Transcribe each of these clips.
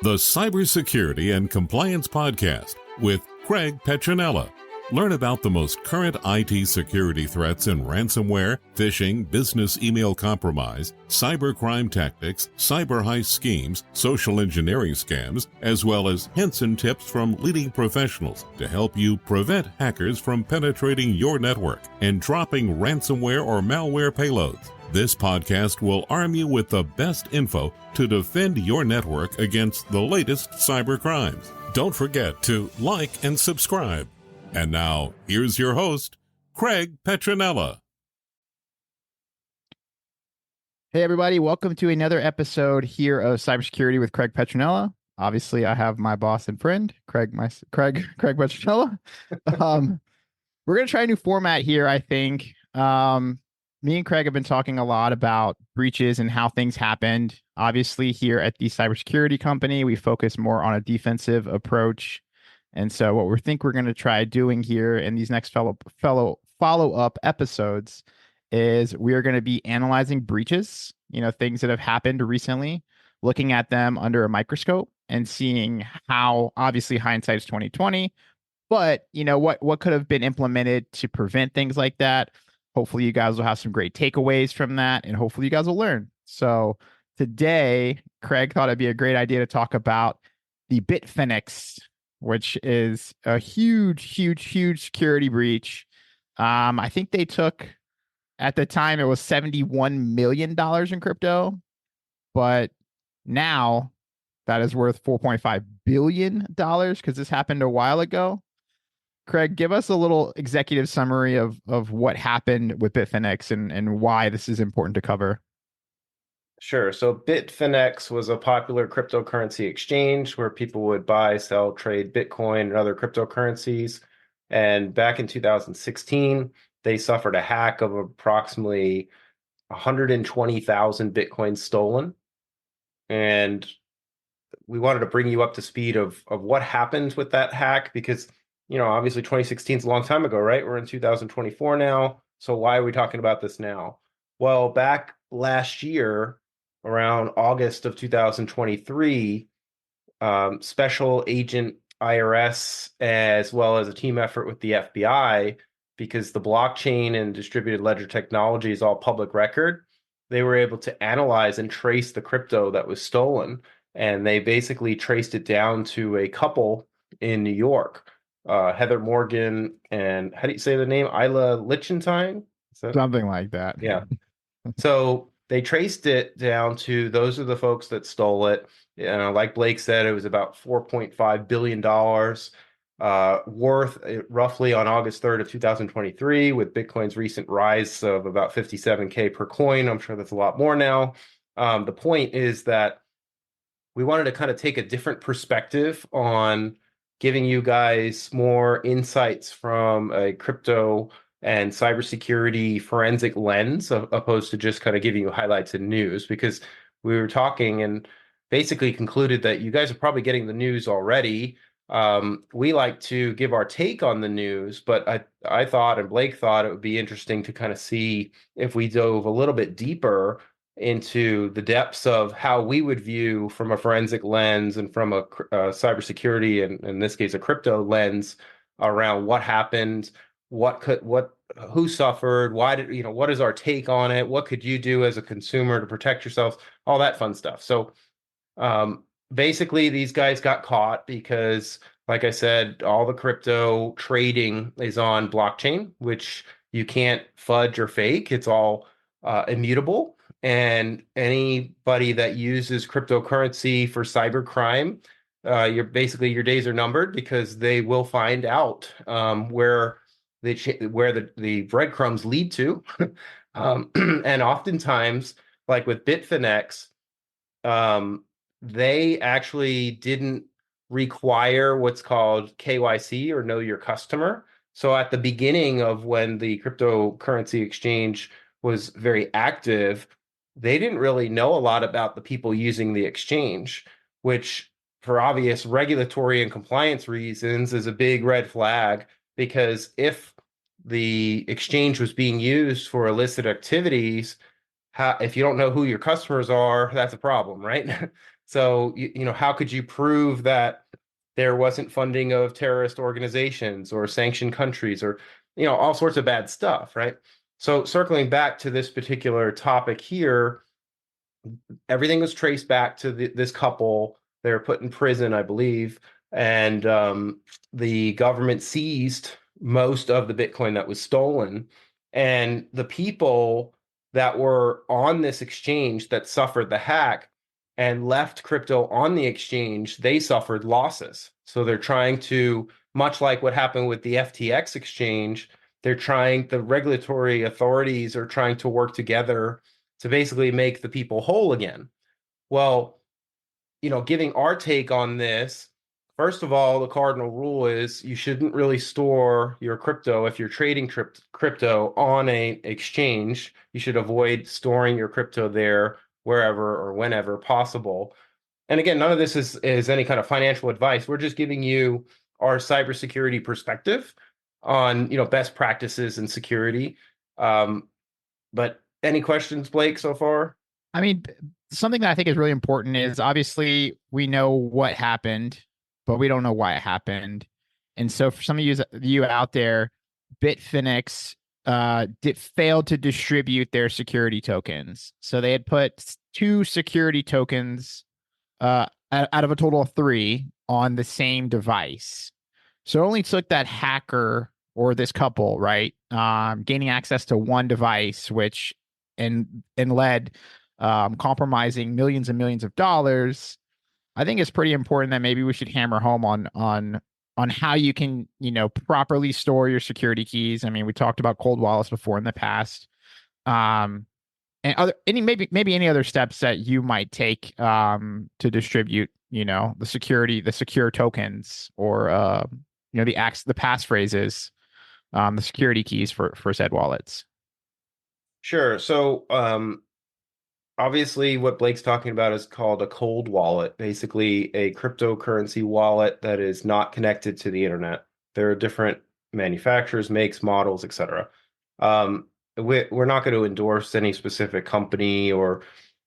the Cybersecurity and Compliance Podcast with Craig Petronella. Learn about the most current IT security threats in ransomware, phishing, business email compromise, cybercrime tactics, cyber heist schemes, social engineering scams, as well as hints and tips from leading professionals to help you prevent hackers from penetrating your network and dropping ransomware or malware payloads. This podcast will arm you with the best info to defend your network against the latest cyber crimes. Don't forget to like and subscribe. And now, here's your host, Craig Petronella. Hey, everybody. Welcome to another episode here of Cybersecurity with Craig Petronella. Obviously, I have my boss and friend, Craig Petronella. We're going to try a new format here, I think. Me and Craig have been talking a lot about breaches and how things happened. Obviously, here at the cybersecurity company, we focus more on a defensive approach. And so what we think we're going to try doing here in these next follow-up episodes is we are going to be analyzing breaches, things that have happened recently, looking at them under a microscope and seeing how, obviously hindsight is 2020, but what could have been implemented to prevent things like that. Hopefully you guys will have some great takeaways from that, and hopefully you guys will learn. So today, Craig thought it'd be a great idea to talk about the Bitfinex, which is a huge security breach. I think they took, at the time, it was $71 million in crypto, but now that is worth $4.5 billion because this happened a while ago. Craig, give us a little executive summary of what happened with Bitfinex and why this is important to cover. Sure. So Bitfinex was a popular cryptocurrency exchange where people would buy, sell, trade Bitcoin and other cryptocurrencies. And back in 2016, they suffered a hack of approximately 120,000 Bitcoins stolen. And we wanted to bring you up to speed of what happened with that hack because obviously 2016 is a long time ago, right? We're in 2024 now. So why are we talking about this now? Well, back last year, around August of 2023, Special Agent IRS, as well as a team effort with the FBI, because the blockchain and distributed ledger technology is all public record, they were able to analyze and trace the crypto that was stolen. And they basically traced it down to a couple in New York. Heather Morgan and how do you say the name? Isla Lichtenstein? Something like that. Yeah. So they traced it down to those are the folks that stole it. Like Blake said, it was about $4.5 billion worth roughly on August 3rd of 2023 with Bitcoin's recent rise of about 57K per coin. I'm sure that's a lot more now. The point is that we wanted to kind of take a different perspective on giving you guys more insights from a crypto and cybersecurity forensic lens, opposed to just kind of giving you highlights and news, because we were talking and basically concluded that you guys are probably getting the news already. We like to give our take on the news, but I thought, and Blake thought, it would be interesting to kind of see if we dove a little bit deeper into the depths of how we would view from a forensic lens and from a cybersecurity and in this case a crypto lens around what happened, who suffered, why did what is our take on it, what could you do as a consumer to protect yourself, all that fun stuff. So basically these guys got caught because, like I said, all the crypto trading is on blockchain, which you can't fudge or fake. It's all immutable. And anybody that uses cryptocurrency for cybercrime, your days are numbered, because they will find out where the breadcrumbs lead to. And oftentimes, like with Bitfinex, they actually didn't require what's called KYC, or know your customer. So at the beginning of when the cryptocurrency exchange was very active, they didn't really know a lot about the people using the exchange, which for obvious regulatory and compliance reasons is a big red flag, because if the exchange was being used for illicit activities, if you don't know who your customers are, that's a problem, right? So, how could you prove that there wasn't funding of terrorist organizations or sanctioned countries or, all sorts of bad stuff, right? So circling back to this particular topic here, everything was traced back to this couple. They were put in prison, I believe, and the government seized most of the Bitcoin that was stolen. And the people that were on this exchange that suffered the hack and left crypto on the exchange, they suffered losses. So they're trying to, much like what happened with the FTX exchange, the regulatory authorities are trying to work together to basically make the people whole again. Well, giving our take on this, first of all, the cardinal rule is you shouldn't really store your crypto if you're trading crypto on an exchange. You should avoid storing your crypto there wherever or whenever possible. And again, none of this is any kind of financial advice. We're just giving you our cybersecurity perspective on best practices in security. But any questions, Blake, so far? I mean, something that I think is really important is obviously we know what happened, but we don't know why it happened. And so for some of you out there, Bitfinex failed to distribute their security tokens. So they had put 2 security tokens out of a total of 3 on the same device. So it only took that hacker or this couple, right, gaining access to one device, which and led compromising millions and millions of dollars. I think it's pretty important that maybe we should hammer home on how you can, properly store your security keys. I mean, we talked about cold wallets before in the past. And maybe any other steps that you might take to distribute, the secure tokens or the passphrases, the security keys for said wallets. Sure. So obviously what Blake's talking about is called a cold wallet, basically a cryptocurrency wallet that is not connected to the internet. There are different manufacturers, makes, models, etc. We're not going to endorse any specific company or,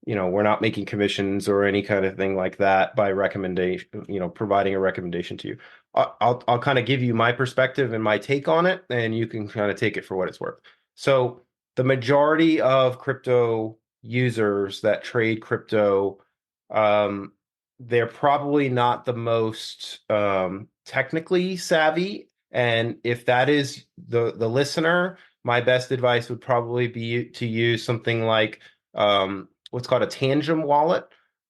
we're not making commissions or any kind of thing like that by recommendation, providing a recommendation to you. I'll kind of give you my perspective and my take on it, and you can kind of take it for what it's worth. So the majority of crypto users that trade crypto, they're probably not the most technically savvy. And if that is the listener, my best advice would probably be to use something like what's called a Tangem wallet.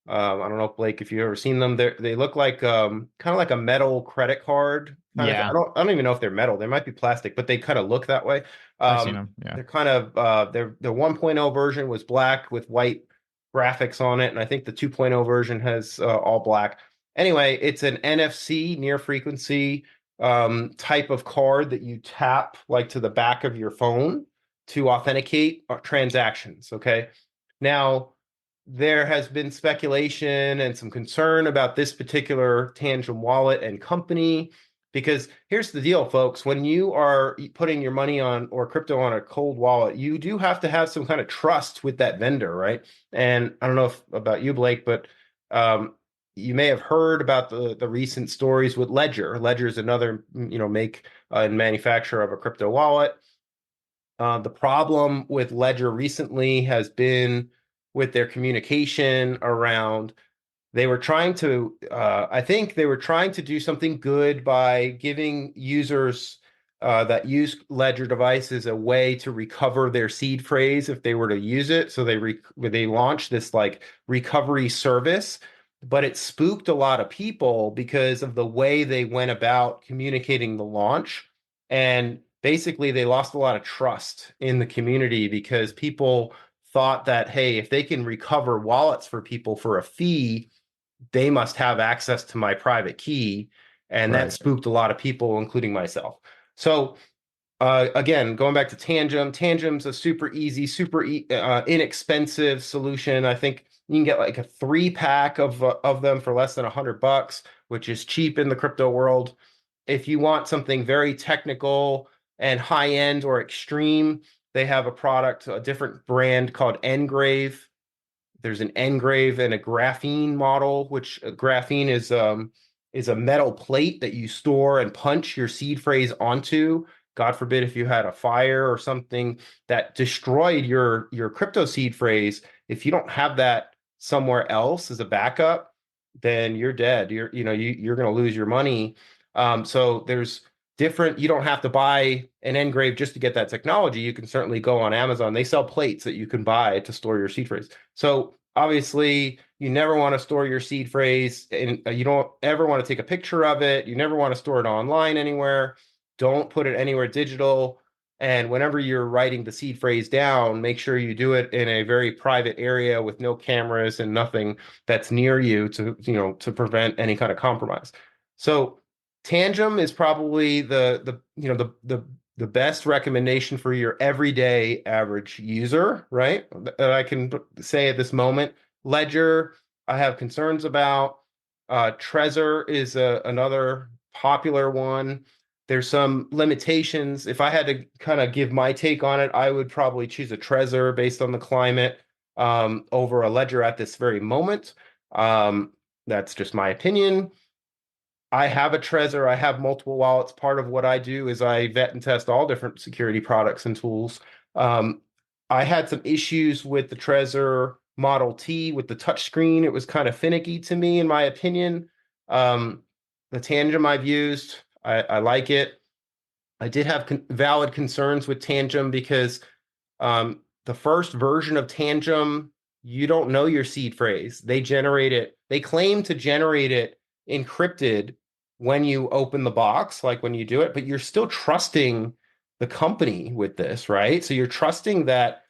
I don't know, Blake, if you've ever seen them. They look like kind of like a metal credit card. Yeah. I don't even know if they're metal. They might be plastic, but they kind of look that way. I've seen them. Yeah. They're kind of their 1.0 version was black with white graphics on it, and I think the 2.0 version has all black. Anyway, it's an NFC, near frequency type of card that you tap like to the back of your phone to authenticate transactions. Okay. Now, there has been speculation and some concern about this particular Tangem wallet and company, because here's the deal, folks. When you are putting your money on or crypto on a cold wallet, you do have to have some kind of trust with that vendor, right? And I don't know about you, Blake, but you may have heard about the recent stories with Ledger. Ledger is another, make and manufacturer of a crypto wallet. The problem with Ledger recently has been with their communication around, they were trying to, I think they were trying to do something good by giving users that use Ledger devices a way to recover their seed phrase if they were to use it. So they launched this like recovery service, but it spooked a lot of people because of the way they went about communicating the launch. And basically they lost a lot of trust in the community because people thought that, hey, if they can recover wallets for people for a fee, they must have access to my private key. And that spooked a lot of people, including myself. So again, going back to Tangem's a super easy, inexpensive solution. I think you can get like a 3-pack of them for less than $100, which is cheap in the crypto world. If you want something very technical and high end or extreme, they have a different brand called Engrave. There's an engrave and a graphene model, which graphene is a metal plate that you store and punch your seed phrase onto. God forbid if you had a fire or something that destroyed your crypto seed phrase, if you don't have that somewhere else as a backup, then you're dead. You're going to lose your money. So there's different. You don't have to buy an engrave just to get that technology. You can certainly go on Amazon. They sell plates that you can buy to store your seed phrase. So obviously, you never want to store your seed phrase, and you don't ever want to take a picture of it. You never want to store it online anywhere. Don't put it anywhere digital. And whenever you're writing the seed phrase down, make sure you do it in a very private area with no cameras and nothing that's near you to prevent any kind of compromise. So Tangem is probably the best recommendation for your everyday average user, right? That I can say at this moment. Ledger, I have concerns about. Trezor is another popular one. There's some limitations. If I had to kind of give my take on it, I would probably choose a Trezor based on the climate over a Ledger at this very moment. That's just my opinion. I have a Trezor. I have multiple wallets. Part of what I do is I vet and test all different security products and tools. I had some issues with the Trezor Model T with the touchscreen. It was kind of finicky to me, in my opinion. The Tangem I've used, I like it. I did have valid concerns with Tangem because the first version of Tangem, you don't know your seed phrase. They generate it. They claim to generate it encrypted when you open the box, like when you do it, but you're still trusting the company with this, right? So you're trusting that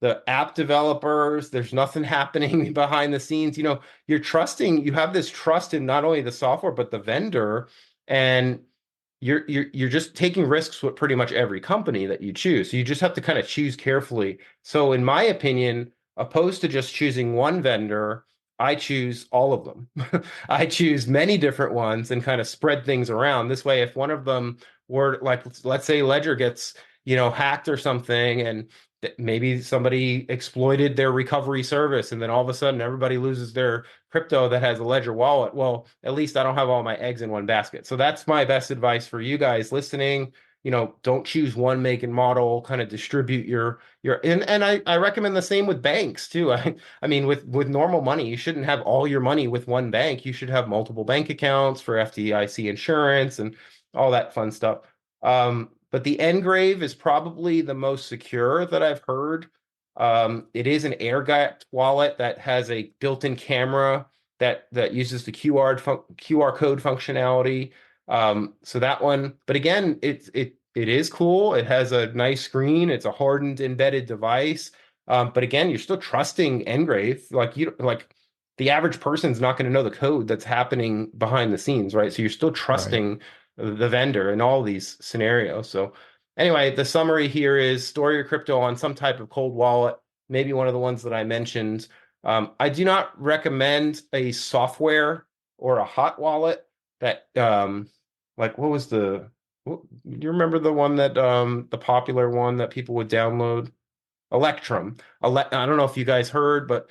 the app developers, there's nothing happening behind the scenes. You're trusting, you have this trust in not only the software, but the vendor. And you're just taking risks with pretty much every company that you choose. So you just have to kind of choose carefully. So in my opinion, opposed to just choosing one vendor, I choose all of them. I choose many different ones and kind of spread things around. This way, if one of them were like, let's say Ledger gets, hacked or something, and maybe somebody exploited their recovery service, and then all of a sudden everybody loses their crypto that has a Ledger wallet. Well, at least I don't have all my eggs in one basket. So that's my best advice for you guys listening. Don't choose one make and model, kind of distribute and I recommend the same with banks too. I mean, with normal money, you shouldn't have all your money with one bank. You should have multiple bank accounts for FDIC insurance and all that fun stuff. But the Engrave is probably the most secure that I've heard. It is an air-gapped wallet that has a built-in camera that uses the QR code functionality. So that one, but again, it is cool. It has a nice screen. It's a hardened embedded device. But again, you're still trusting Engrave. Like the average person's not going to know the code that's happening behind the scenes, right? So you're still trusting the vendor in all these scenarios. So anyway, the summary here is store your crypto on some type of cold wallet, maybe one of the ones that I mentioned. I do not recommend a software or a hot wallet that like do you remember the one that the popular one that people would download? Electrum. I don't know if you guys heard, but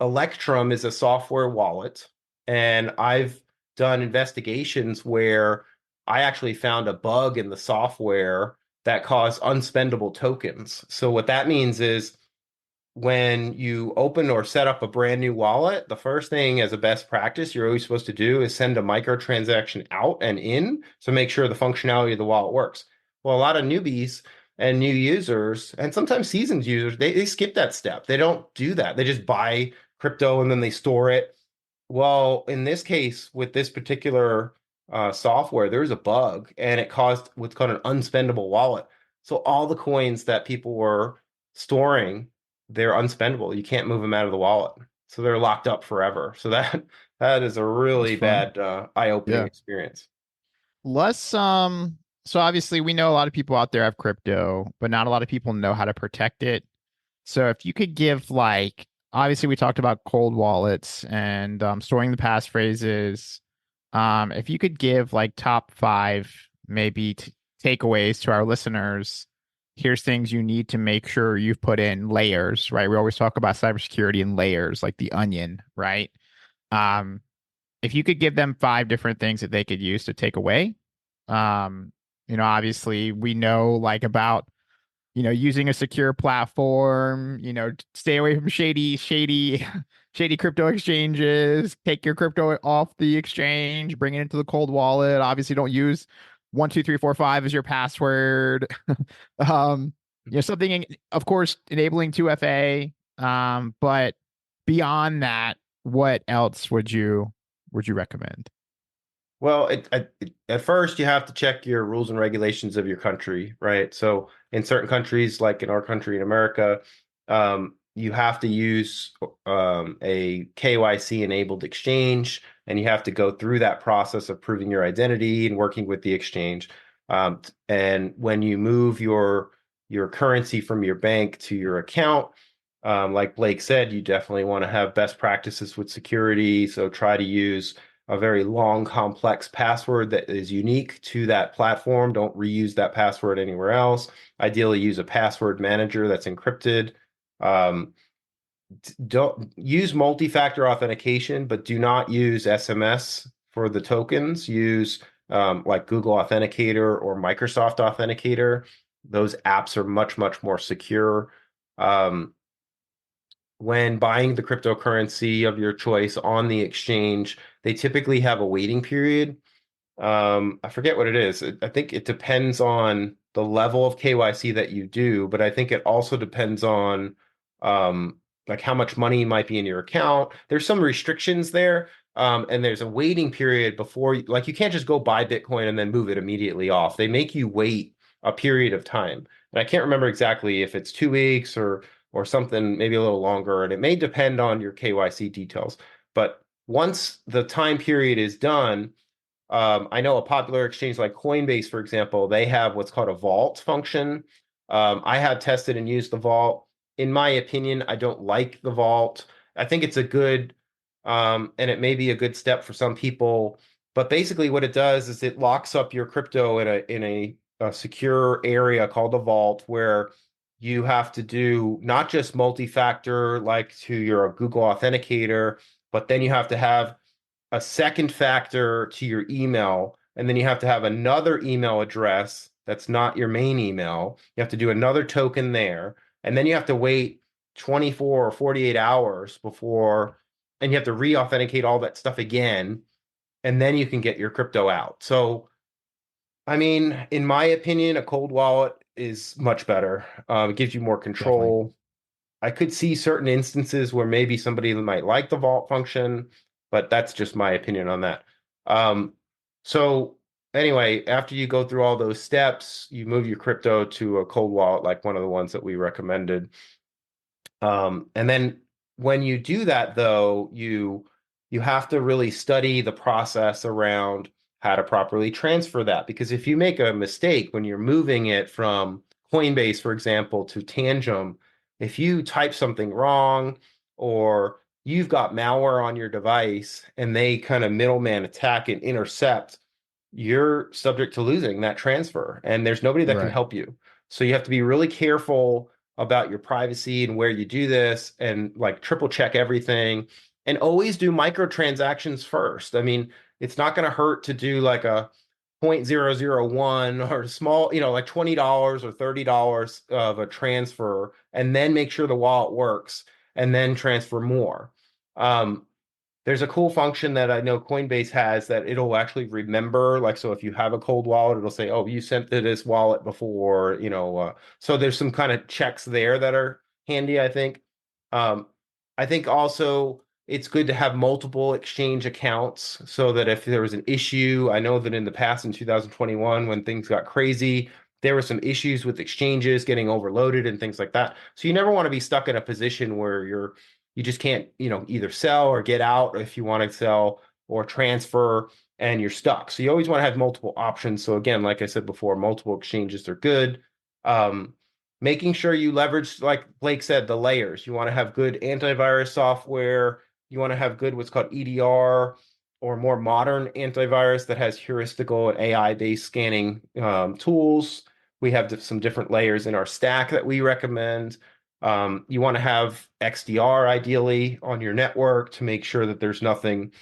Electrum is a software wallet, and I've done investigations where I actually found a bug in the software that caused unspendable tokens. So what that means is when you open or set up a brand new wallet, the first thing as a best practice you're always supposed to do is send a microtransaction out and in to make sure the functionality of the wallet works. Well, a lot of newbies and new users, and sometimes seasoned users, they skip that step. They don't do that. They just buy crypto and then they store it. Well, in this case, with this particular software, there's a bug and it caused what's called an unspendable wallet. So all the coins that people were storing, they're unspendable. You can't move them out of the wallet. So they're locked up forever. So that is a really bad eye-opening experience. So obviously we know a lot of people out there have crypto, but not a lot of people know how to protect it. So if you could give obviously we talked about cold wallets and storing the passphrases. If you could give top 5 maybe takeaways to our listeners here's things you need to make sure you've put in layers, right? We always talk about cybersecurity in layers, like the onion, right? Um, if you could give them 5 different things that they could use to take away, um, obviously we know like about, using a secure platform, stay away from shady crypto exchanges, take your crypto off the exchange, bring it into the cold wallet. Obviously don't use 12345 as your password. Something, of course, enabling 2FA. But beyond that, what else would you recommend? Well, at first you have to check your rules and regulations of your country, right? So in certain countries, like in our country in America, you have to use a KYC enabled exchange, and you have to go through that process of proving your identity and working with the exchange. And when you move your currency from your bank to your account, like Blake said, you definitely want to have best practices with security. So try to use a very long, complex password that is unique to that platform. Don't reuse that password anywhere else. Ideally, use a password manager that's encrypted. Um, don't use multi-factor authentication, but do not use SMS for the tokens. Use like Google Authenticator or Microsoft Authenticator. Those apps are much, much more secure. Um, when buying the cryptocurrency of your choice on the exchange, they typically have a waiting period. I forget what it is. I think it depends on the level of KYC that you do, but I think it also depends on um, like how much money might be in your account. There's some restrictions there, and there's a waiting period before, like you can't just go buy Bitcoin and then move it immediately off. They make you wait a period of time, and I can't remember exactly if it's 2 weeks or something, maybe a little longer, and it may depend on your KYC details. But once the time period is done, I know a popular exchange like Coinbase, for example, they have what's called a vault function. I have tested and used the vault. In my opinion, I don't like the vault. I think it's a good, and it may be a good step for some people. But basically, what it does is it locks up your crypto in a secure area called a vault, where you have to do not just multi-factor like to your Google Authenticator, but then you have to have a second factor to your email, and then you have to have another email address that's not your main email. You have to do another token there, and then you have to wait 24 or 48 hours before, and you have to re-authenticate all that stuff again, and then you can get your crypto out. So, I mean, in my opinion, a cold wallet is much better. It gives you more Definitely. control. I could see certain instances where maybe somebody might like the vault function, but that's just my opinion on that. Um, so anyway, after you go through all those steps, you move your crypto to a cold wallet, like one of the ones that we recommended. And then when you do that, though, you have to really study the process around how to properly transfer that. Because if you make a mistake when you're moving it from Coinbase, for example, to Tangem, if you type something wrong or you've got malware on your device and they kind of middleman attack and intercept, you're subject to losing that transfer, and there's nobody that can Right. help you. So you have to be really careful about your privacy and where you do this, and like triple check everything, and always do microtransactions first. I mean, it's not going to hurt to do like a 0.001 or small, like $20 or $30 of a transfer, and then make sure the wallet works, and then transfer more. There's a cool function that I know Coinbase has that it'll actually remember. Like, so if you have a cold wallet, it'll say, "Oh, you sent to this wallet before," So there's some kind of checks there that are handy, I think. I think also it's good to have multiple exchange accounts so that if there was an issue, I know that in the past in 2021, when things got crazy, there were some issues with exchanges getting overloaded and things like that. So you never want to be stuck in a position where you just can't, either sell or get out if you want to sell or transfer, and you're stuck. So you always want to have multiple options. So again, like I said before, multiple exchanges are good. Um, Making sure you leverage, like Blake said, the layers. You want to have good antivirus software. You want to have good what's called EDR or more modern antivirus that has heuristical and AI-based scanning tools. We have some different layers in our stack that we recommend. You want to have XDR ideally on your network to make sure that there's nothing.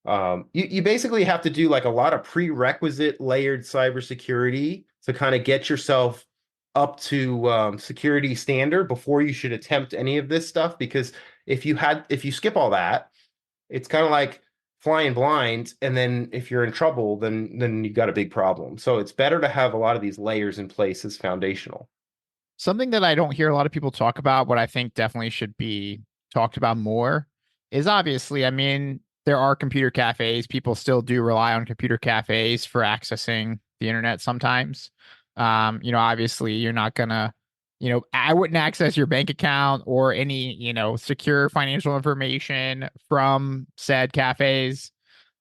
You basically have to do like a lot of prerequisite layered cybersecurity to kind of get yourself up to security standard before you should attempt any of this stuff. Because if you skip all that, it's kind of like flying blind, and then if you're in trouble, then you've got a big problem. So it's better to have a lot of these layers in place as foundational. Something that I don't hear a lot of people talk about, what I think definitely should be talked about more, is obviously, I mean, there are computer cafes. People still do rely on computer cafes for accessing the internet sometimes. Obviously, you're not gonna, I wouldn't access your bank account or any, secure financial information from said cafes.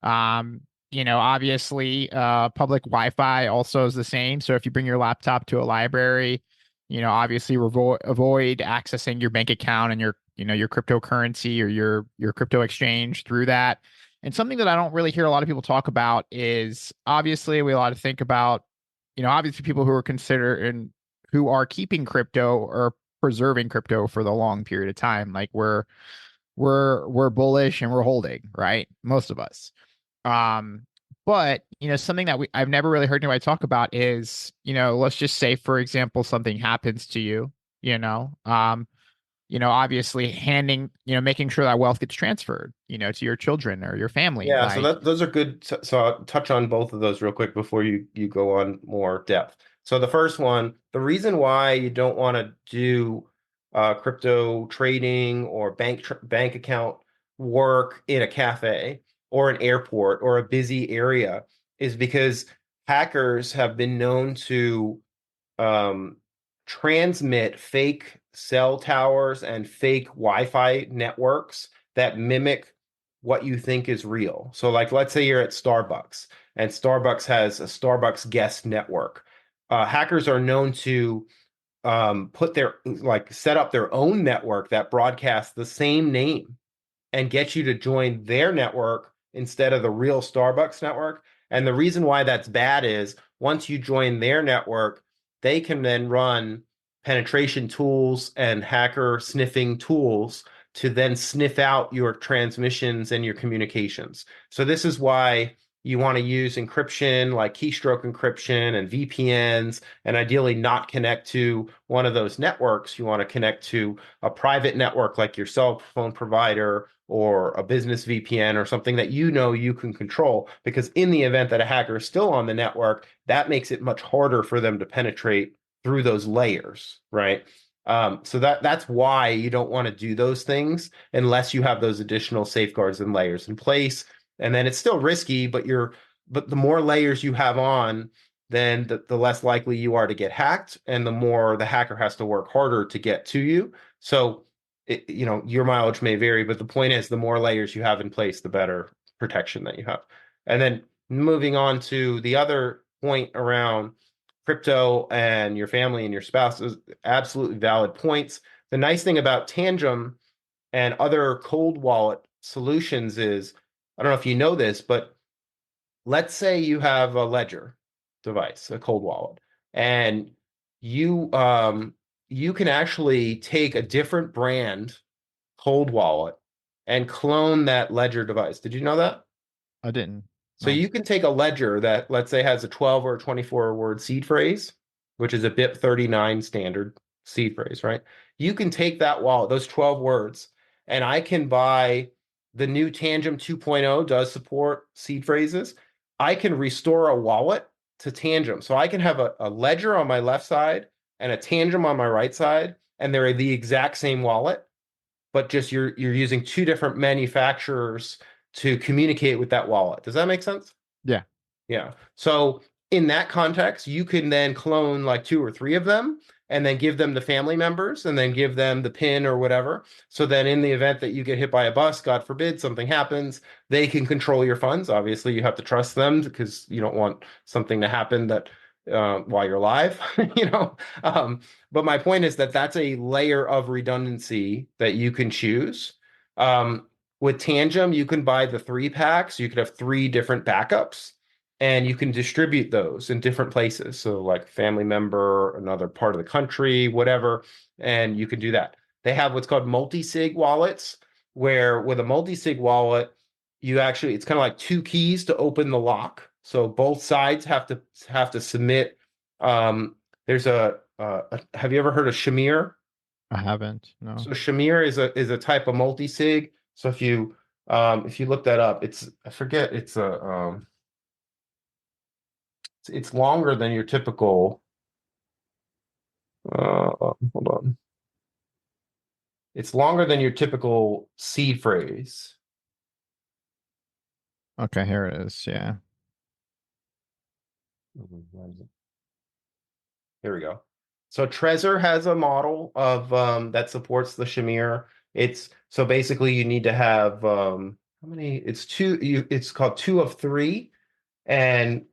Obviously, public Wi-Fi also is the same. So if you bring your laptop to a library, obviously avoid accessing your bank account and your cryptocurrency or your crypto exchange through that. And something that I don't really hear a lot of people talk about is obviously we a lot to think about, obviously people who are keeping crypto or preserving crypto for the long period of time. Like we're bullish and we're holding, right? Most of us. But something that I've never really heard anybody talk about is, let's just say, for example, something happens to you, obviously making sure that wealth gets transferred, to your children or your family. Yeah, so those are good. So I'll touch on both of those real quick before you go on more depth. So the first one, the reason why you don't want to do crypto trading or bank account work in a cafe or an airport or a busy area is because hackers have been known to um, transmit fake cell towers and fake Wi-Fi networks that mimic what you think is real. So like, let's say you're at Starbucks and Starbucks has a Starbucks guest network. Hackers are known to set up their own network that broadcasts the same name and get you to join their network instead of the real Starbucks network. And the reason why that's bad is once you join their network, they can then run penetration tools and hacker sniffing tools to then sniff out your transmissions and your communications. So this is why you want to use encryption like keystroke encryption and VPNs, and ideally not connect to one of those networks. You want to connect to a private network like your cell phone provider or a business VPN or something that you can control, because in the event that a hacker is still on the network, that makes it much harder for them to penetrate through those layers, right? So that's why you don't want to do those things unless you have those additional safeguards and layers in place. And then it's still risky, but the more layers you have on, then the less likely you are to get hacked, and the more the hacker has to work harder to get to you. So your mileage may vary, but the point is the more layers you have in place, the better protection that you have. And then moving on to the other point around crypto and your family and your spouse is absolutely valid points. The nice thing about Tangem and other cold wallet solutions is, I don't know if you know this, but let's say you have a ledger device, a cold wallet, and you can actually take a different brand cold wallet and clone that ledger device. Did you know that? I didn't. So you can take a ledger that, let's say, has a 12 or 24 word seed phrase, which is a BIP 39 standard seed phrase, right? You can take that wallet, those 12 words, and I can buy the new Tangem 2.0 does support seed phrases. I can restore a wallet to Tangem. So I can have a ledger on my left side and a Tangem on my right side, and they're the exact same wallet, but just you're using two different manufacturers to communicate with that wallet. Does that make sense? Yeah. Yeah. So in that context, you can then clone like 2 or 3 of them and then give them the family members and then give them the PIN or whatever. So then in the event that you get hit by a bus, God forbid, something happens, they can control your funds. Obviously, you have to trust them because you don't want something to happen that while you're alive, But my point is that that's a layer of redundancy that you can choose. With Tangem, you can buy the 3 packs. You could have 3 different backups. and you can distribute those in different places. So like family member, another part of the country, whatever, and you can do that. They have what's called multi-sig wallets, where with a multi-sig wallet, you actually, it's kind of like two keys to open the lock. So both sides have to submit. There's have you ever heard of Shamir? I haven't. No. So Shamir is a type of multi-sig. So if you look that up, it's I forget it's longer than your typical hold on. It's longer than your typical seed phrase. Okay, here it is. Yeah. Here we go. So Trezor has a model of that supports the Shamir. It's so basically you need to have how many? It's called 2 of 3, and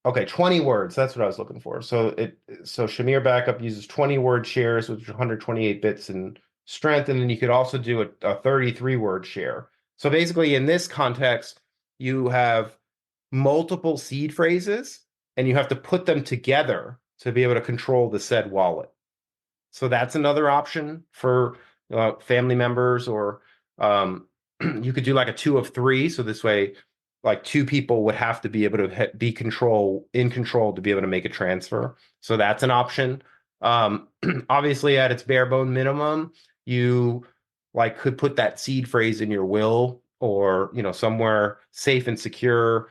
okay, 20 words. That's what I was looking for. So Shamir backup uses 20 word shares, which are 128 bits in strength, and then you could also do a 33 word share. So basically, in this context, you have multiple seed phrases, and you have to put them together to be able to control the said wallet. So that's another option for family members, or you could do like a 2 of 3. So this way, like 2 people would have to be able to be in control to be able to make a transfer. So that's an option. Obviously, at its bare bone minimum, you like could put that seed phrase in your will, or somewhere safe and secure.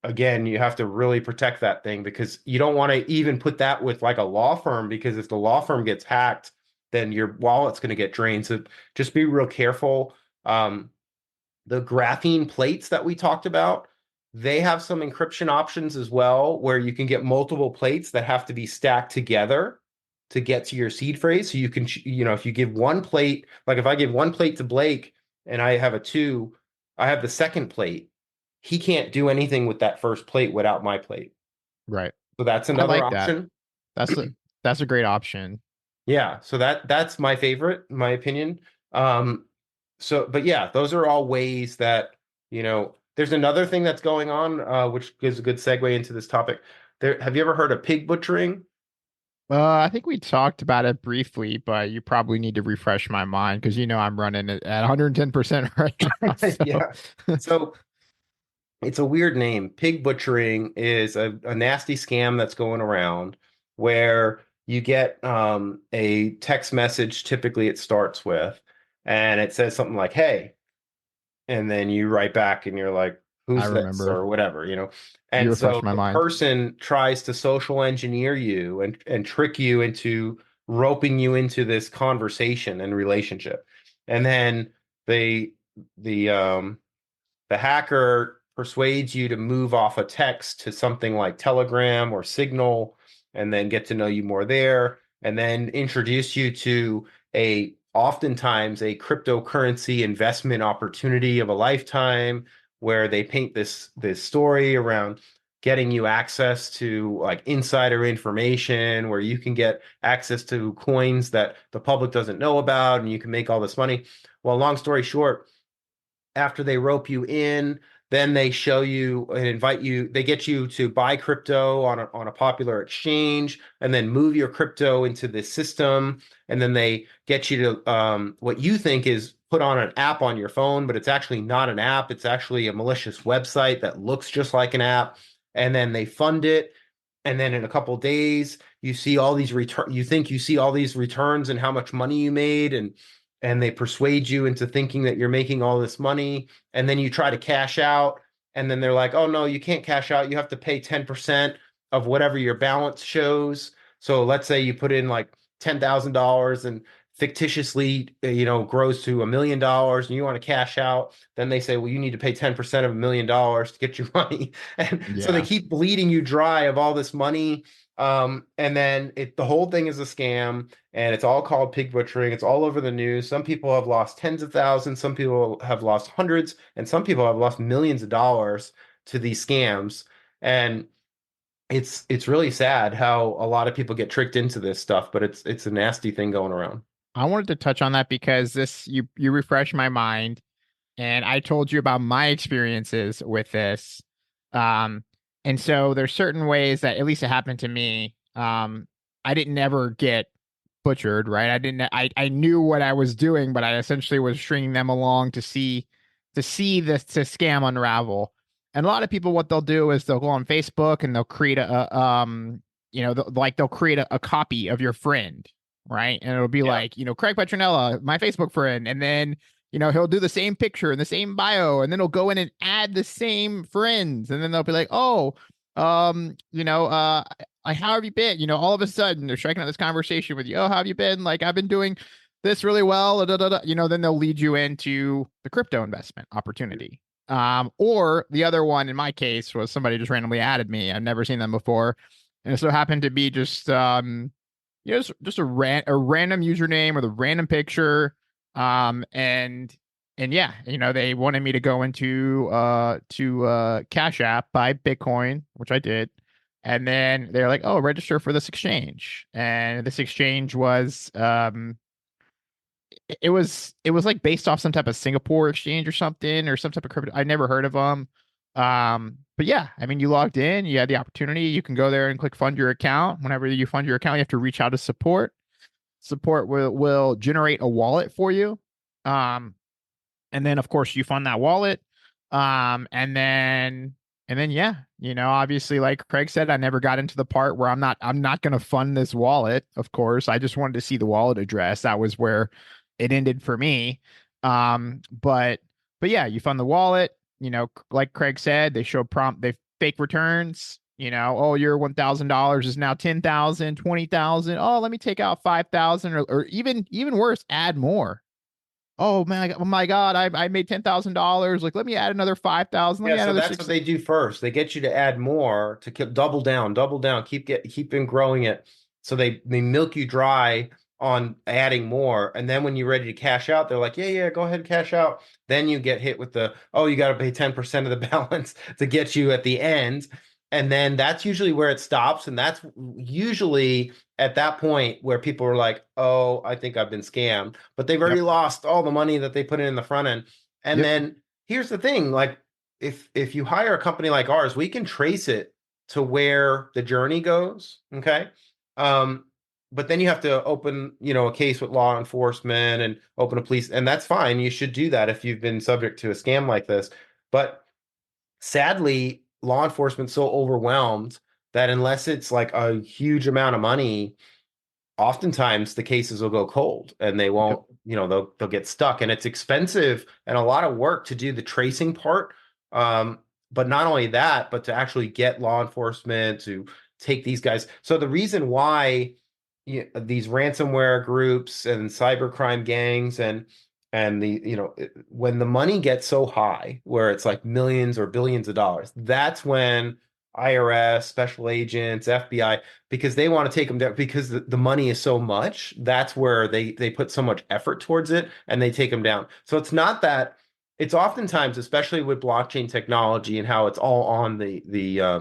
Again, you have to really protect that thing, because you don't want to even put that with like a law firm, because if the law firm gets hacked, then your wallet's going to get drained. So just be real careful. The graphene plates that we talked about, they have some encryption options as well, where you can get multiple plates that have to be stacked together to get to your seed phrase. So you can, if you give one plate, like if I give one plate to Blake and I have I have the second plate, he can't do anything with that first plate without my plate. Right. So that's I another like that. option. That's a great option. Yeah, so that's my favorite, in my opinion. But yeah, those are all ways that, there's another thing that's going on, which gives a good segue into this topic. Have you ever heard of pig butchering? I think we talked about it briefly, but you probably need to refresh my mind, because I'm running it at 110% right now. So. Yeah. So it's a weird name. Pig butchering is a nasty scam that's going around, where you get a text message, typically it starts with, and it says something like, "Hey," and then you write back and you're like, I "Who's this?" remember. or whatever, You And so refreshed my the mind. person tries to social engineer you and trick you into roping you into this conversation and relationship. And then they the hacker persuades you to move off a text to something like Telegram or Signal, and then get to know you more there, and then introduce you to oftentimes a cryptocurrency investment opportunity of a lifetime, where they paint this story around getting you access to like insider information, where you can get access to coins that the public doesn't know about, and you can make all this money. Well, long story short, after they rope you in, then they show you and invite you, they get you to buy crypto on a popular exchange, and then move your crypto into this system. And then they get you to what you think is put on an app on your phone, but it's actually not an app. It's actually a malicious website that looks just like an app. And then they fund it. And then in a couple of days, you see all these you think you see all these returns and how much money you made, and they persuade you into thinking that you're making all this money, and then you try to cash out, and then they're like, "Oh no, you can't cash out. You have to pay 10% of whatever your balance shows." So let's say you put in like $10,000 and fictitiously, grows to $1 million, and you want to cash out. Then they say, "Well, you need to pay 10% of $1 million to get your money." And so they Yeah. keep bleeding you dry of all this money. And then the whole thing is a scam, and it's all called pig butchering. It's all over the news. Some people have lost tens of thousands, some people have lost hundreds, and some people have lost millions of dollars to these scams. And it's really sad how a lot of people get tricked into this stuff, but it's a nasty thing going around. I wanted to touch on that because you refreshed my mind, and I told you about my experiences with this. And so there's certain ways that, at least it happened to me. I didn't ever get butchered, right? I knew what I was doing, but I essentially was stringing them along to see this to scam unravel. And a lot of people, what they'll do is they'll go on Facebook and they'll create they'll create a copy of your friend, right? And it'll be like, Craig Petronella, my Facebook friend, and then he'll do the same picture and the same bio, and then he'll go in and add the same friends, and then they'll be like, oh, like, how have you been? All of a sudden they're striking out this conversation with you. Oh, how have you been? Like, I've been doing this really well. Da, da, da. Then they'll lead you into the crypto investment opportunity. Or the other one in my case was somebody just randomly added me. I've never seen them before. And it so happened to be just just a random username with a random picture. And yeah, they wanted me to go into Cash App, buy Bitcoin, which I did. And then they're like, oh, register for this exchange. And this exchange was it was like based off some type of Singapore exchange or something, or some type of crypto. I never heard of them. But yeah, I mean, you logged in, you had the opportunity, you can go there and click fund your account. Whenever you fund your account, you have to reach out to support. Support will generate a wallet for you. And then of course you fund that wallet. And then yeah, obviously, like Craig said, I never got into the part where I'm not going to fund this wallet. Of course, I just wanted to see the wallet address. That was where it ended for me. But yeah, you fund the wallet, like Craig said, they fake returns, oh, your $1,000 is now 10,000, 20,000. Oh, let me take out 5,000, or even worse, add more. Oh man, oh my God, I made $10,000. Like, let me add another 5,000. Let me add so another that's what they do first. They get you to add more to keep double down, keep in growing it. So they milk you dry on adding more. And then when you're ready to cash out, they're like, yeah, go ahead and cash out. Then you get hit with you got to pay 10% of the balance to get you at the end. And then that's usually where it stops. And that's usually at that point where people are like, oh, I think I've been scammed, but they've already lost all the money that they put in the front end. And then here's the thing, like, if you hire a company like ours, we can trace it to where the journey goes. Okay. But then you have to open, a case with law enforcement and open a police, and that's fine. You should do that if you've been subject to a scam like this. But sadly, law enforcement's so overwhelmed that unless it's like a huge amount of money, oftentimes the cases will go cold and they won't, they'll get stuck, and it's expensive and a lot of work to do the tracing part. But not only that, but to actually get law enforcement to take these guys. So the reason why these ransomware groups and cybercrime gangs and when the money gets so high where it's like millions or billions of dollars, that's when IRS, special agents, FBI, because they want to take them down because the money is so much. That's where they put so much effort towards it and they take them down. So it's not that. It's oftentimes, especially with blockchain technology and how it's all on the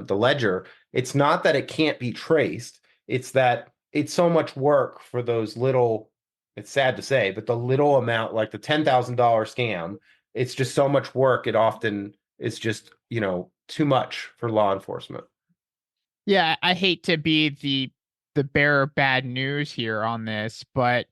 ledger, it's not that it can't be traced. It's that it's so much work for those little. It's sad to say, but the little amount, like the $10,000 scam, it's just so much work. It often is just too much for law enforcement. Yeah, I hate to be the bearer of bad news here on this, but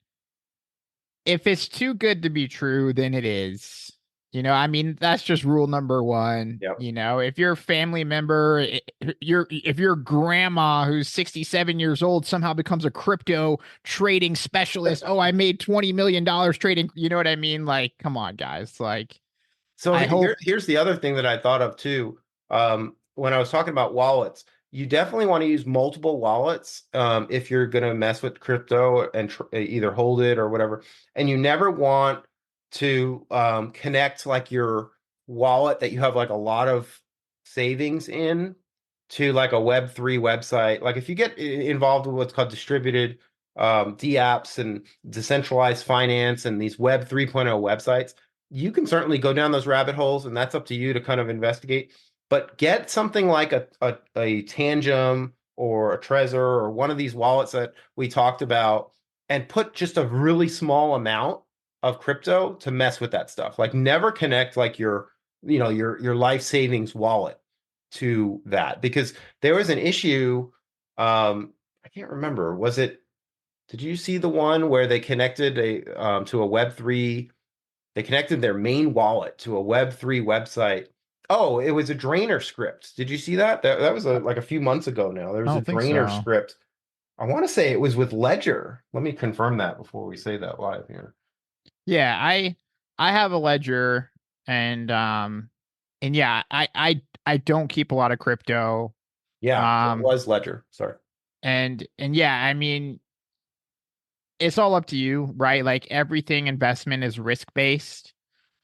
if it's too good to be true, then it is. I mean, that's just rule number one. Yep. If your family member, if your grandma who's 67 years old somehow becomes a crypto trading specialist, oh, I made $20 million trading. You know what I mean? Like, come on, guys. Like, so here's the other thing that I thought of too. When I was talking about wallets, you definitely want to use multiple wallets if you're going to mess with crypto and either hold it or whatever. And you never want to connect like your wallet that you have like a lot of savings in to like a Web3 website. Like if you get involved with what's called distributed DApps and decentralized finance and these Web 3.0 websites, you can certainly go down those rabbit holes, and that's up to you to kind of investigate. But get something like a Tangem or a Trezor or one of these wallets that we talked about, and put just a really small amount of crypto to mess with that stuff. Like never connect like your life savings wallet to that, because there was an issue. I can't remember. Did you see the one where they connected to a Web3? They connected their main wallet to a Web3 website. Oh, it was a drainer script. Did you see that? That was like a few months ago now. There I was a don't think drainer so. script. I want to say it was with Ledger. Let me confirm that before we say that live here. Yeah, I have a ledger, and yeah, I don't keep a lot of crypto. Yeah, it Um was Ledger. Sorry. and yeah, I mean, it's all up to you, right? Like everything investment is risk based.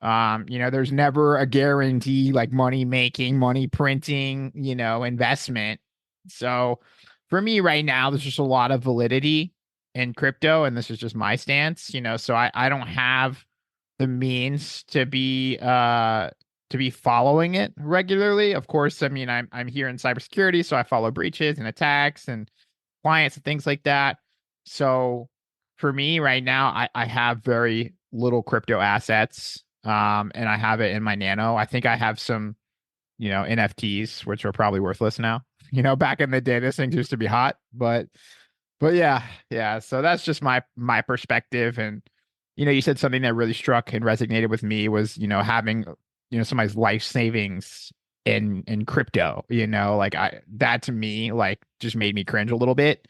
There's never a guarantee like money making, money printing, investment. So for me right now, there's just a lot of validity in crypto, and this is just my stance, so I don't have the means to be following it regularly. Of course, I mean I'm here in cybersecurity, so I follow breaches and attacks and clients and things like that. So for me right now, I have very little crypto assets. And I have it in my nano. I think I have some, NFTs, which are probably worthless now. Back in the day, this thing used to be hot, but yeah, yeah. So that's just my perspective. And you said something that really struck and resonated with me was, having, somebody's life savings in crypto, like that to me, like just made me cringe a little bit.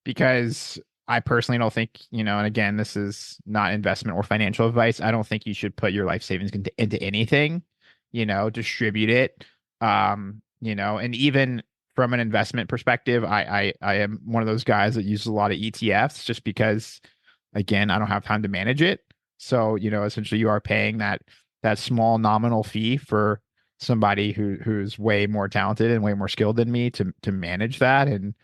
Because I personally don't think, and again, this is not investment or financial advice. I don't think you should put your life savings into anything, distribute it. And even from an investment perspective, I am one of those guys that uses a lot of ETFs just because, again, I don't have time to manage it. So, essentially you are paying that small nominal fee for somebody who's way more talented and way more skilled than me to manage that. And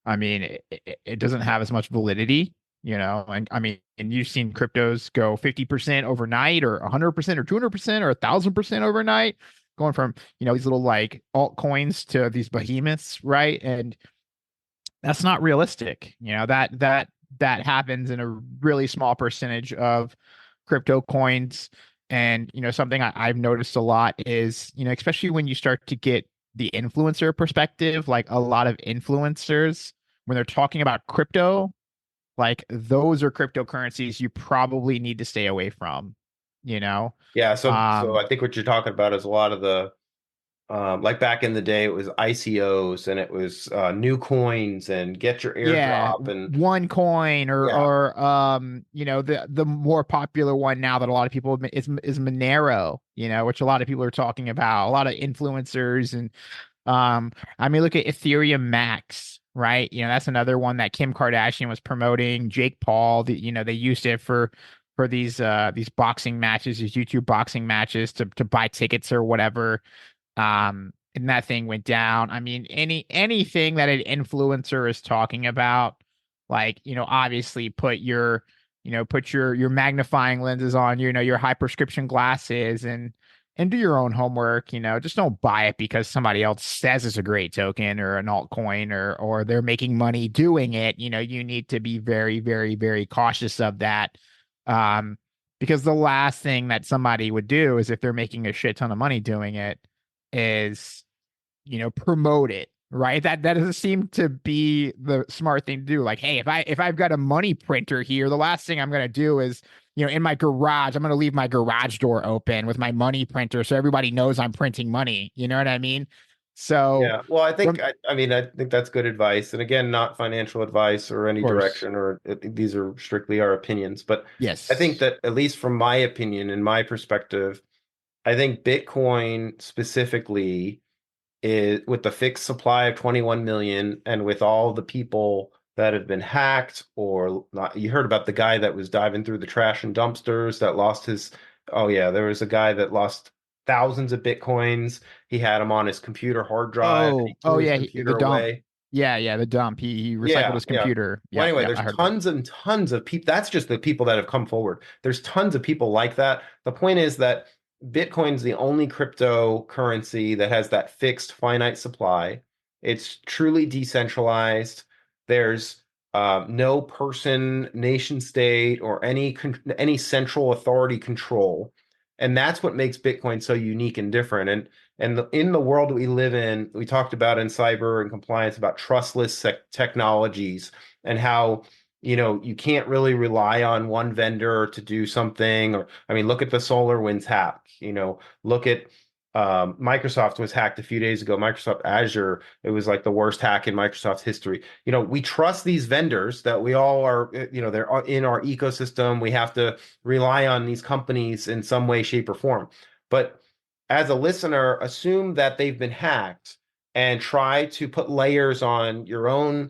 I mean, it doesn't have as much validity, and I mean, and you've seen cryptos go 50% overnight or 100% or 200% or 1,000% overnight, going from, these little like altcoins to these behemoths, right? And that's not realistic. That happens in a really small percentage of crypto coins. And, something I've noticed a lot is, especially when you start to get the influencer perspective, like a lot of influencers, when they're talking about crypto, like those are cryptocurrencies you probably need to stay away from, you know? Yeah, so Um, I think what you're talking about is a lot of the like back in the day, it was ICOs and it was new coins and get your yeah, airdrop and one coin yeah, the more popular one now that a lot of people is Monero, which a lot of people are talking about, a lot of influencers. And I mean, look at Ethereum Max, right? That's another one that Kim Kardashian was promoting. Jake Paul, they used it for these boxing matches, these YouTube boxing matches to buy tickets or whatever. And that thing went down. I mean, anything that an influencer is talking about, like, obviously put your magnifying lenses on, your high prescription glasses and do your own homework. Just don't buy it because somebody else says it's a great token or an altcoin or they're making money doing it. You need to be very, very, very cautious of that. Um, because the last thing that somebody would do is if they're making a shit ton of money doing it is, promote it, right? That doesn't seem to be the smart thing to do. Like, hey, if I've got a money printer here, the last thing I'm gonna do is, in my garage, I'm gonna leave my garage door open with my money printer so everybody knows I'm printing money. You know what I mean? So yeah. Well, from, I mean, I think that's good advice. And again, not financial advice or of any course, direction, or these are strictly our opinions. But I think yes. that at least from my opinion and my perspective, I think Bitcoin specifically is with the fixed supply of 21 million and with all the people that have been hacked or not. You heard about the guy that was diving through the trash and dumpsters that lost his, oh yeah, there was a guy that lost thousands of Bitcoins. He had them on his computer hard drive and he Oh threw his yeah, the computer dump. away. Yeah, the dump. He recycled Yeah, his yeah. computer. Well, Yeah, anyway, yeah, there's I heard that. tons and tons of people. That's just the people that have come forward. There's tons of people like that. The point is that Bitcoin's the only cryptocurrency that has that fixed finite supply. It's truly decentralized. There's no person, nation state, or any central authority control. And that's what makes Bitcoin so unique and different. In the world we live in, we talked about in cyber and compliance about trustless technologies and how, you can't really rely on one vendor to do something. Or, I mean, look at the SolarWinds hack, look at Microsoft was hacked a few days ago. Microsoft Azure, it was like the worst hack in Microsoft's history. We trust these vendors that we all are, they're in our ecosystem. We have to rely on these companies in some way, shape, or form. But as a listener, assume that they've been hacked and try to put layers on your own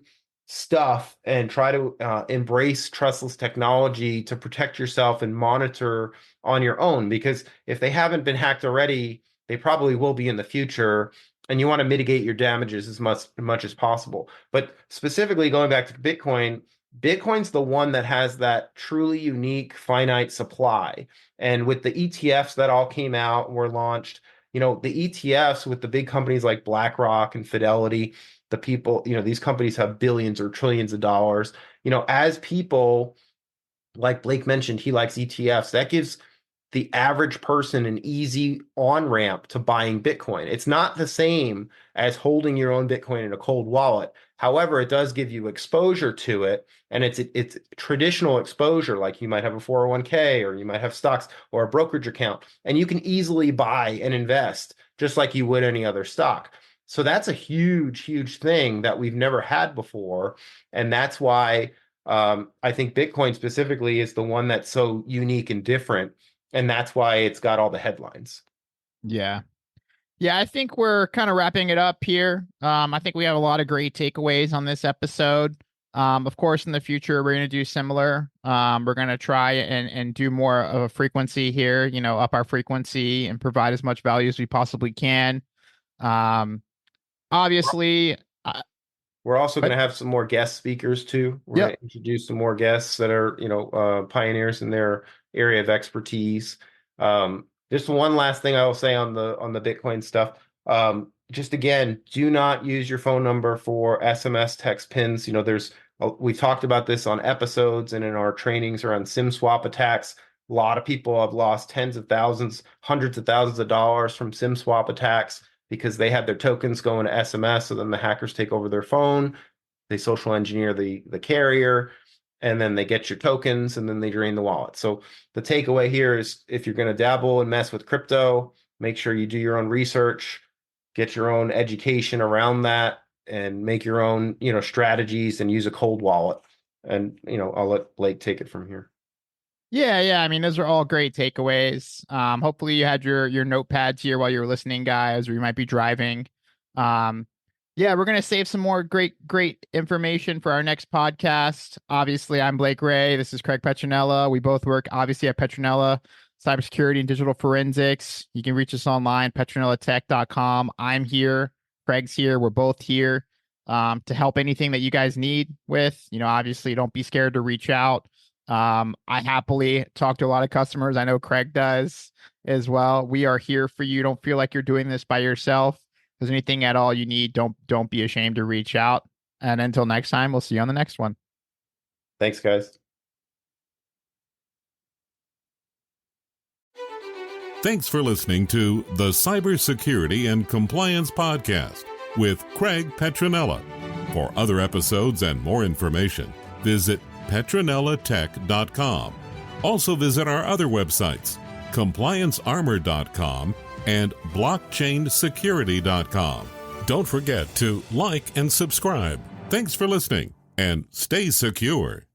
stuff and try to embrace trustless technology to protect yourself and monitor on your own. Because if they haven't been hacked already, they probably will be in the future, and you want to mitigate your damages as much as possible. But specifically going back to Bitcoin, Bitcoin's the one that has that truly unique finite supply. And with the ETFs that all came out and were launched, the ETFs with the big companies like BlackRock and Fidelity, the people, these companies have billions or trillions of dollars. As people, like Blake mentioned, he likes ETFs. That gives the average person an easy on-ramp to buying Bitcoin. It's not the same as holding your own Bitcoin in a cold wallet. However, it does give you exposure to it, and it's traditional exposure, like you might have a 401k or you might have stocks or a brokerage account, and you can easily buy and invest just like you would any other stock. So that's a huge, huge thing that we've never had before, and that's why I think Bitcoin specifically is the one that's so unique and different. And that's why it's got all the headlines. Yeah. Yeah, I think we're kind of wrapping it up here. I think we have a lot of great takeaways on this episode. Of course, in the future, we're going to do similar. We're going to try and do more of a frequency here, up our frequency and provide as much value as we possibly can. Obviously, we're also going to have some more guest speakers too. We're going to introduce some more guests that are, pioneers in their area of expertise. Just one last thing I will say on the Bitcoin stuff. Just again, do not use your phone number for SMS text pins. We talked about this on episodes and in our trainings around SIM swap attacks. A lot of people have lost tens of thousands, hundreds of thousands of dollars from SIM swap attacks because they had their tokens going to SMS. So then the hackers take over their phone, they social engineer the carrier, and then they get your tokens and then they drain the wallet. So the takeaway here is if you're going to dabble and mess with crypto, make sure you do your own research, get your own education around that, and make your own, strategies and use a cold wallet. And, I'll let Blake take it from here. Yeah. I mean, those are all great takeaways. Hopefully you had your notepads here while you were listening, guys, or you might be driving. Yeah, we're going to save some more great information for our next podcast. Obviously, I'm Blake Ray. This is Craig Petronella. We both work, obviously, at Petronella, Cybersecurity and Digital Forensics. You can reach us online, petronellatech.com. I'm here. Craig's here. We're both here to help anything that you guys need with. Obviously, don't be scared to reach out. I happily talk to a lot of customers. I know Craig does as well. We are here for you. Don't feel like you're doing this by yourself. If there's anything at all you need, don't be ashamed to reach out. And until next time, we'll see you on the next one. Thanks, guys. Thanks for listening to the Cybersecurity and Compliance Podcast with Craig Petronella. For other episodes and more information, visit petronellatech.com. Also visit our other websites, compliancearmor.com and blockchainsecurity.com. Don't forget to like and subscribe. Thanks for listening, and stay secure.